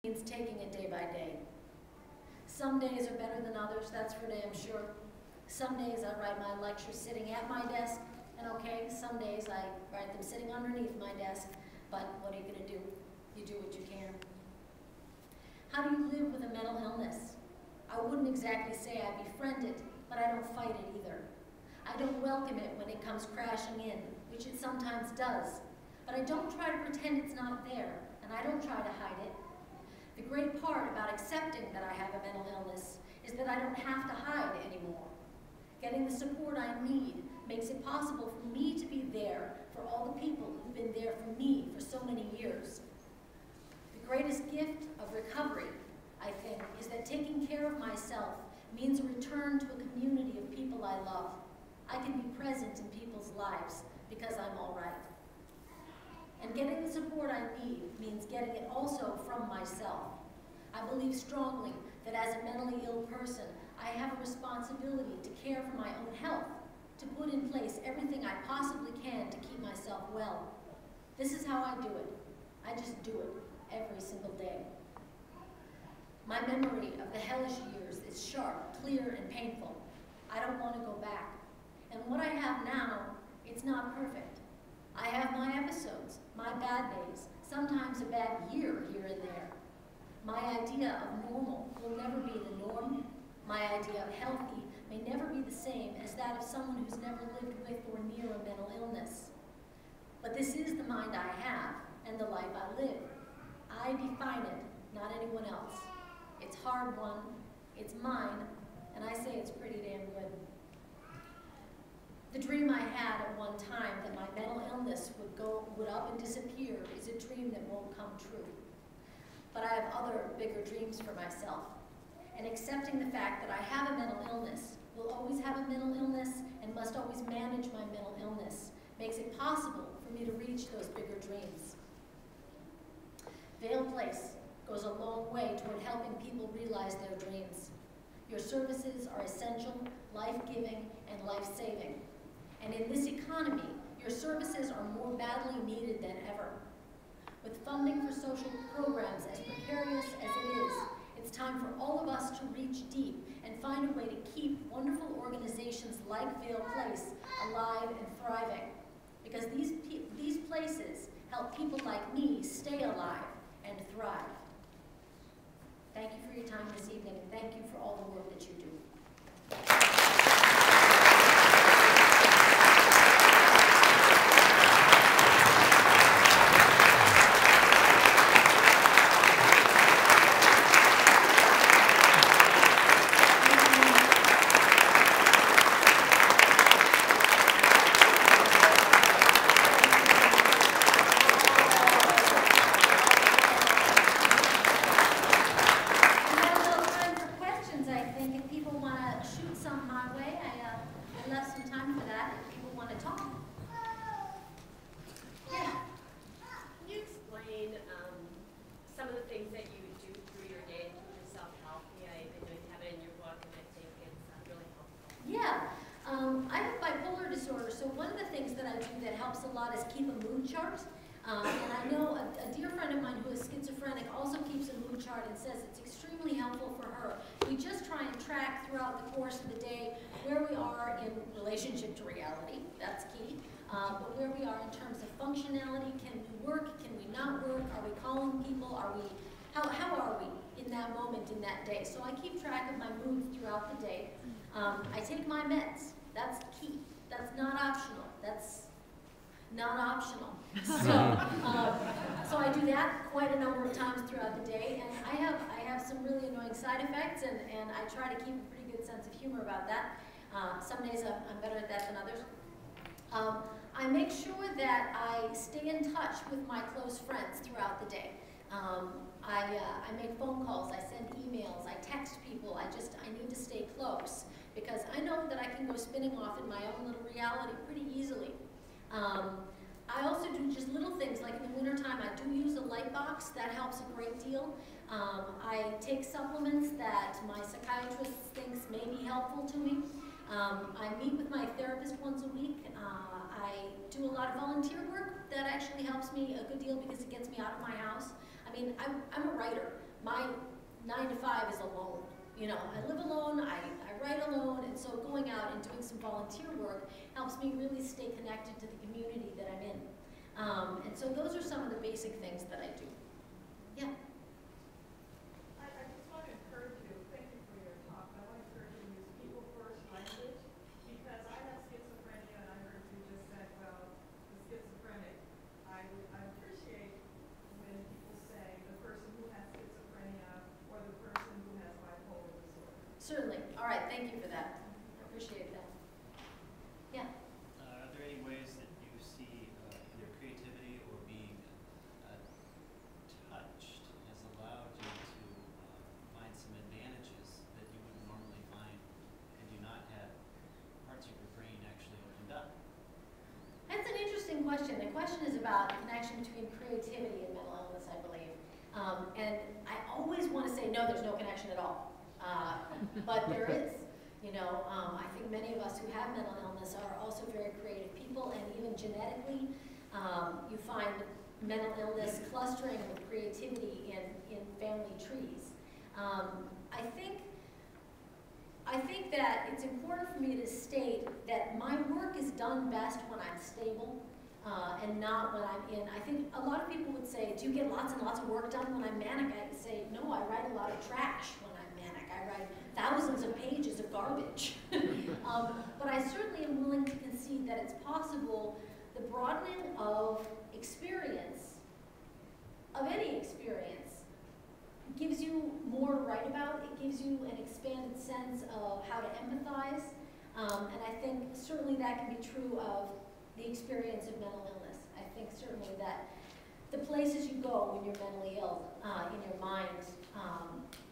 means taking it day by day. Some days are better than others, that's for damn sure. Some days I write my lectures sitting at my desk, and okay, some days I write them sitting underneath my desk, but what are you going to do? You do what you can. How do you live with a mental illness? I wouldn't exactly say I befriend it, but I don't fight it either. I don't welcome it when it comes crashing in, which it sometimes does, but I don't try to pretend it's not there, and I don't try to hide it. The great part about accepting that I have a mental illness is that I don't have to hide anymore. Getting the support I need makes it possible for me to be there for all the people who've been there for me for so many years. The greatest gift of recovery, I think, is that taking care of myself means a return to a community of people I love. I can be present in people's lives because I'm all right. And getting the support I need means getting it also from myself. I believe strongly that as a mentally ill person, I have a responsibility to care for my own health, to put in place everything I possibly can to keep myself well. This is how I do it. I just do it every single day. My memory of the hellish years is sharp, clear, and painful. I don't want to go back. And what I have now, it's not perfect. I have my episodes, my bad days, sometimes a bad year here and there. My idea of normal will never be the norm. My idea of healthy may never be the same as that of someone who's never lived with or near a mental illness. But this is the mind I have and the life I live. I define it, not anyone else. It's hard-won, it's mine, and I say it's pretty damn good. The dream I had at one time that my mental illness would up and disappear is a dream that won't come true. But I have other bigger dreams for myself. And accepting the fact that I have a mental illness, will always have a mental illness, and must always manage my mental illness, makes it possible for me to reach those bigger dreams. Vail Place goes a long way toward helping people realize their dreams. Your services are essential, life-giving, and life-saving. And in this economy, your services are more badly needed than ever. With funding for social programs as precarious as it is, it's time for all of us to reach deep and find a way to keep wonderful organizations like Vail Place alive and thriving. Because these places help people like me stay alive and thrive. Thank you for your time this evening, and thank you for all the work that you do. And I know a dear friend of mine who is schizophrenic also keeps a mood chart and says it's extremely helpful for her. We just try and track throughout the course of the day where we are in relationship to reality, that's key, but where we are in terms of functionality. Can we work, can we not work, are we calling people, how are we in that moment, in that day? So I keep track of my moods throughout the day. I take my meds, that's key, that's not optional, that's not optional. So I do that quite a number of times throughout the day, and I have some really annoying side effects, and I try to keep a pretty good sense of humor about that. Some days I'm better at that than others. I make sure that I stay in touch with my close friends throughout the day. I make phone calls, I send emails, I text people. I need to stay close because I know that I can go spinning off in my own little reality pretty easily. I also do just little things, like in the wintertime, I do use a light box. That helps a great deal. I take supplements that my psychiatrist thinks may be helpful to me. I meet with my therapist once a week. I do a lot of volunteer work that actually helps me a good deal because it gets me out of my house. I mean, I'm a writer. my 9 to 5 is alone. You know, I live alone, I write alone, and so going out and doing some volunteer work helps me really stay connected to the community that I'm in. And so those are some of the basic things that I do. Yeah. I just want to encourage you, thank you for your talk. I want to encourage you to use people first language, because I have schizophrenia, and I heard you just said, well, the schizophrenic. I appreciate when people say the person who has schizophrenia or the person who has bipolar disorder. Certainly. All right, thank you for that. I appreciate that. Yeah. Are there any ways that you see either creativity or being touched has allowed you to find some advantages that you wouldn't normally find had you not had parts of your brain actually opened up? That's an interesting question. The question is about the connection between creativity and mental illness, I believe. And I always want to say, no, there's no connection at all. But there is. You know, I think many of us who have mental illness are also very creative people, and even genetically, you find mental illness clustering with creativity in family trees. I think that it's important for me to state that my work is done best when I'm stable and not when I'm in. I think a lot of people would say, do you get lots and lots of work done when I'm manic? I say, no, I write a lot of trash when I'm manic. I write thousands of pages of garbage. But I certainly am willing to concede that it's possible the broadening of experience, of any experience, gives you more to write about. It gives you an expanded sense of how to empathize. And I think certainly that can be true of the experience of mental illness. I think certainly that the places you go when you're mentally ill in your mind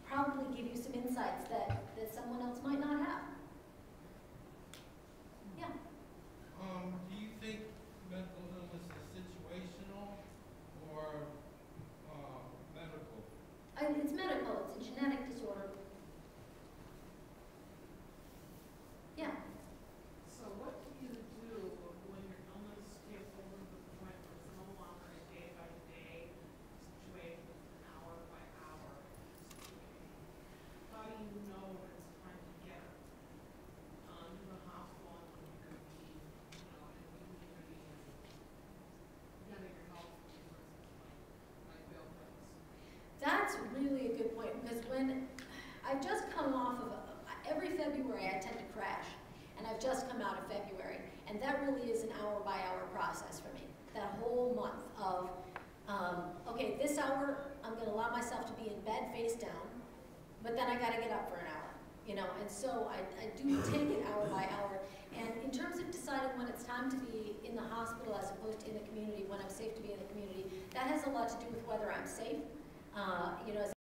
probably give you some insights that someone else might not have. Yeah. Do you think mental illness is situational or medical? It's medical. It's a genetic disorder. Yeah. So what do you do when your illness gets over to the point where it's no longer a day-by-day situation, it's an hour-by-hour situation? How do you know when it's time to get to the hospital and when you're going to be, you know, in community and getting your health resources like Vail does? That's really a good point, because when I've just come off of every February I tend to crash, and I've just come out of February, and that really is an hour-by-hour process for me. That whole month of, okay, this hour I'm going to allow myself to be in bed face down, but then I got to get up for an hour, you know, and so I do take it hour by hour. And in terms of deciding when it's time to be in the hospital as opposed to in the community, when I'm safe to be in the community, that has a lot to do with whether I'm safe. You know, as